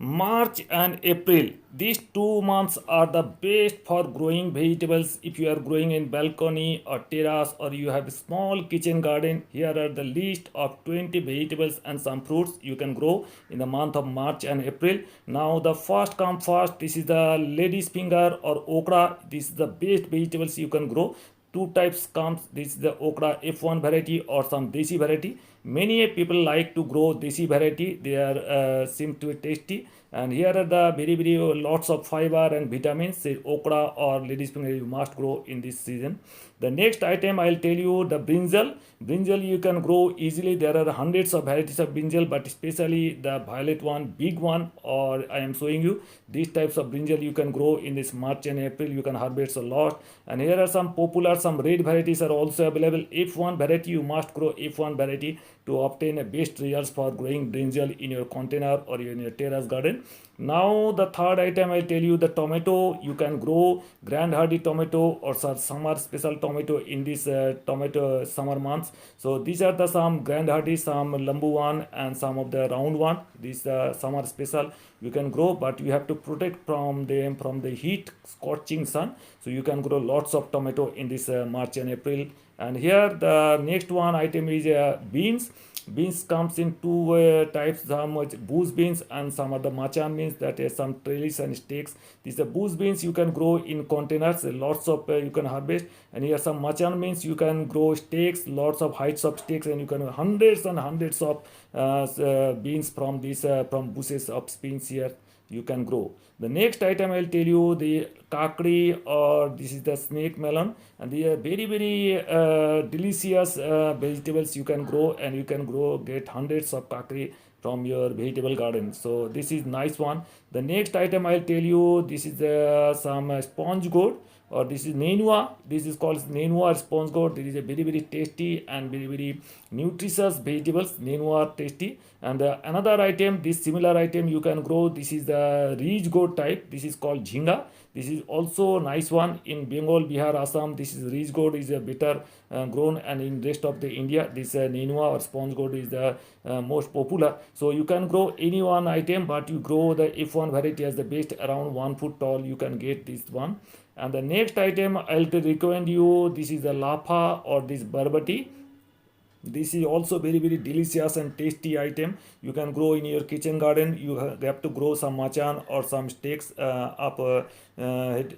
March and April, these 2 months are the best for growing vegetables. If you are growing in balcony or terrace or you have a small kitchen garden, here are the list of 20 vegetables and some fruits you can grow in the month of March and April. Now the first come first, this is the lady's finger or okra. This is the best vegetables you can grow. Two types comes, this is the okra F1 variety or some desi variety. Many people like to grow desi variety, they are seem to be tasty, and here are the very lots of fiber and vitamins. Say okra or ladies finger you must grow in this season. The next item I'll tell you, the brinjal you can grow easily. There are hundreds of varieties of brinjal, but especially the violet one, big one, or I am showing you these types of brinjal you can grow in this March and April. You can harvest a lot. And here are some popular, some red varieties are also available. F1 variety, you must grow F1 variety to obtain a best results for growing brinjal in your container or in your terrace garden. Now the third item I tell you, the tomato. You can grow grand hardy tomato or summer special tomato in this tomato summer months. So these are the some grand hardy, some lambu one, and some of the round one. This summer special you can grow, but you have to protect from them from the heat scorching sun. So you can grow lots of tomato in this March and April. And here the next one item is beans. Beans comes in two types, some bush beans and some other machan beans, that is some trellis and stakes. These are bush beans you can grow in containers, lots of you can harvest. And here some machan beans you can grow stakes, lots of heights of stakes, and you can hundreds and hundreds of beans from these from bushes of beans here you can grow. The next item I'll tell you, the kakri, or this is the snake melon, and they are very delicious vegetables you can grow, and you can grow get hundreds of kakri from your vegetable garden. So this is nice one. The next item I'll tell you, this is some sponge gourd, or this is nenua. This is called nenua sponge gourd. This is a very tasty and very nutritious vegetables. Nenua tasty. And another item, this similar item you can grow. This is the ridge gourd type. This is called jhinga. This is also nice one in Bengal, Bihar, Assam. This is ridge gourd is a better grown, and in rest of the India, this nenua or sponge gourd is the most popular. So you can grow any one item, but you grow the F1 variety as the best, around 1 foot tall. You can get this one. And the next item I'll recommend you, this is the lapa or this barbati. This is also very delicious and tasty item you can grow in your kitchen garden. You have to grow some machan or some stakes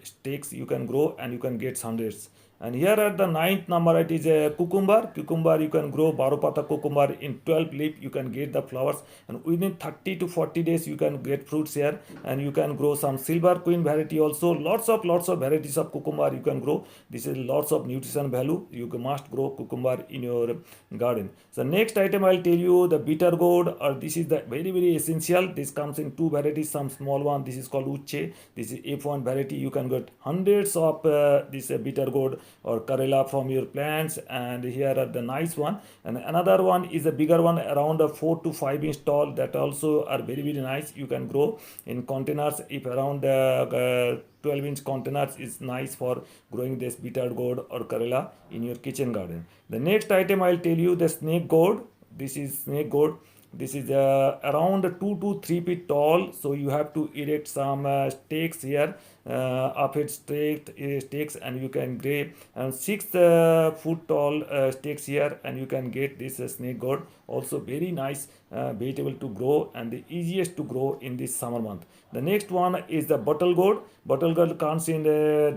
stakes you can grow, and you can get hundreds. And here at the ninth number, it is a cucumber you can grow barupata cucumber in 12 leaf. You can get the flowers, and within 30 to 40 days you can get fruits here. And you can grow some silver queen variety also. Lots of varieties of cucumber you can grow. This is lots of nutrition value. You must grow cucumber in your garden. So next item I'll tell you, the bitter gourd, or this is the very essential. This comes in two varieties, some small one. This is called uche. This is F1 variety. You can get hundreds of this bitter gourd or karela from your plants. And here are the nice one. And another one is a bigger one, around a 4 to 5 inch tall, that also are very nice. You can grow in containers. If around 12-inch containers is nice for growing this bitter gourd or karela in your kitchen garden. The next item I'll tell you, the snake gourd. This is snake gourd. This is around 2 to 3 feet tall. So you have to erect some stakes here, up its stakes, and you can get 6 foot tall stakes here, and you can get this snake gourd. Also very nice vegetable to grow, and the easiest to grow in this summer month. The next one is the bottle gourd. Bottle gourd comes in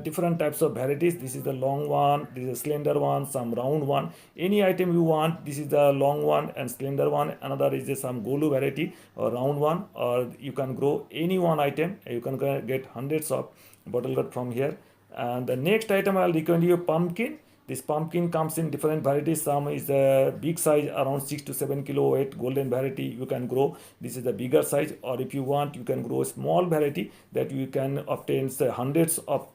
different types of varieties. This is the long one, this is a slender one, some round one. Any item you want, this is the long one and slender one. Another is some golu variety or round one, or you can grow any one item. You can get hundreds of bottle gourd from here. And the next item I'll recommend you, pumpkin. This pumpkin comes in different varieties. Some is the big size, around 6 to 7 kilo weight, golden variety you can grow. This is the bigger size, or if you want, you can grow a small variety that you can obtain say, hundreds of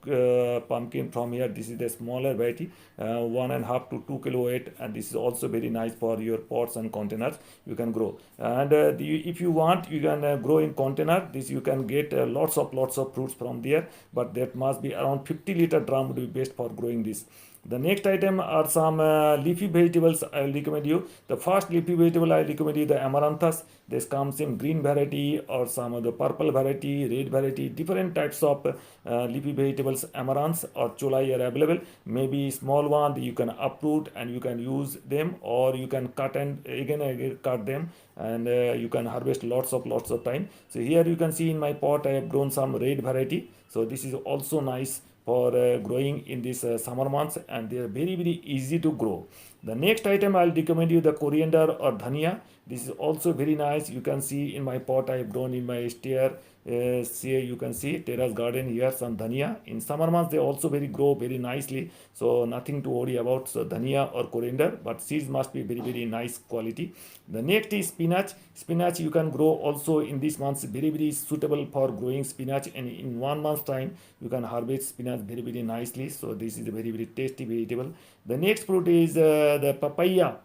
pumpkin from here. This is the smaller variety, 1.5 to 2 kilo weight, and this is also very nice for your pots and containers. You can grow, and if you want, you can grow in container. This you can get lots of fruits from there, but that must be around 50-liter drum would be best for growing this. The next item are some leafy vegetables I will recommend you. The first leafy vegetable I recommend you the amaranthus. This comes in green variety or some of the purple variety, red variety, different types of leafy vegetables, amaranths or cholai are available. Maybe small one you can uproot and you can use them, or you can cut and again cut them, and you can harvest lots of time. So here you can see in my pot I have grown some red variety. So this is also nice for growing in this summer months, and they are very easy to grow. The next item I'll recommend you the coriander or dhania. This is also very nice. You can see in my pot I have grown in my stair. See, you can see terrace garden here some dhania. In summer months they also grow very nicely, so nothing to worry about. So dhania or coriander, but seeds must be very nice quality. The next is spinach. Spinach you can grow also in these months, very suitable for growing spinach, and in 1 month's time you can harvest spinach very nicely. So this is a very tasty vegetable. The next fruit is the papaya,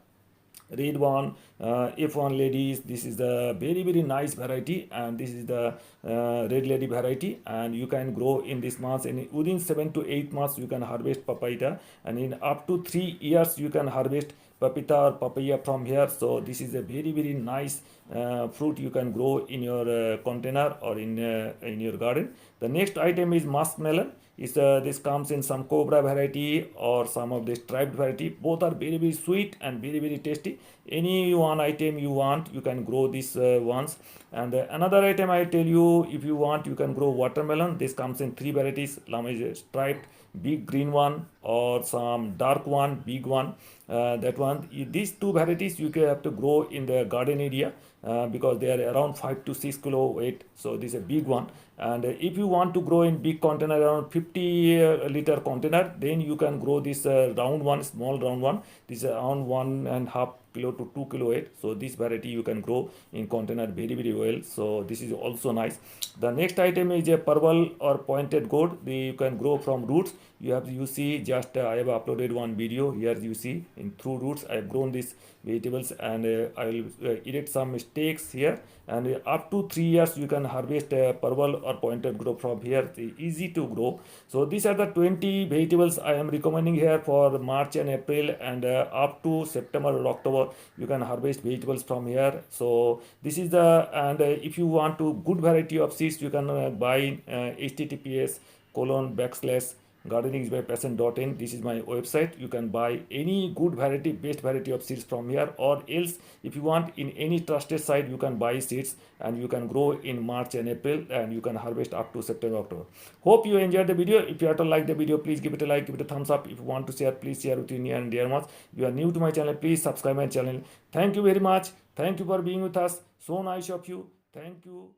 red one, F1 ladies. This is the very nice variety, and this is the red lady variety, and you can grow in this months, and within 7 to 8 months you can harvest papaya, and in up to 3 years you can harvest papita or papaya from here. So this is a very nice fruit you can grow in your container or in your garden. The next item is muskmelon. This comes in some cobra variety or some of the striped variety. Both are very sweet and very tasty. Any one item you want, you can grow these ones. And another item I tell you, if you want, you can grow watermelon. This comes in 3 varieties. One is striped, big green one, or some dark one, big one. That one, these 2 varieties you can have to grow in the garden area because they are around 5 to 6 kilo weight. So this is a big one. And if you want to grow in big container, around 50 liter container, then you can grow this round one, small round one. This is around 1.5 kilo to 2 kilo weight. So this variety you can grow in container very well. So this is also nice. The next item is a purple or pointed gourd. You can grow from roots. You see just I have uploaded one video here. You see in through roots I have grown these vegetables, and I will erect some stakes here, and up to 3 years you can harvest purple or pointed gourd from here. It's easy to grow. So these are the 20 vegetables I am recommending here for March and April, and up to September or October you can harvest vegetables from here. So this is the, and if you want to good variety of seeds, you can buy https://gardeningsbypassion.in. This is my website. You can buy any good variety, best variety of seeds from here, or else if you want in any trusted site you can buy seeds, and you can grow in March and April, and you can harvest up to September, October. Hope you enjoyed the video. If you have to like the video, please give it a like, give it a thumbs up. If you want to share, please share with your near and dear ones. If you are new to my channel, please subscribe my channel. Thank you very much. Thank you for being with us. So nice of you. Thank you.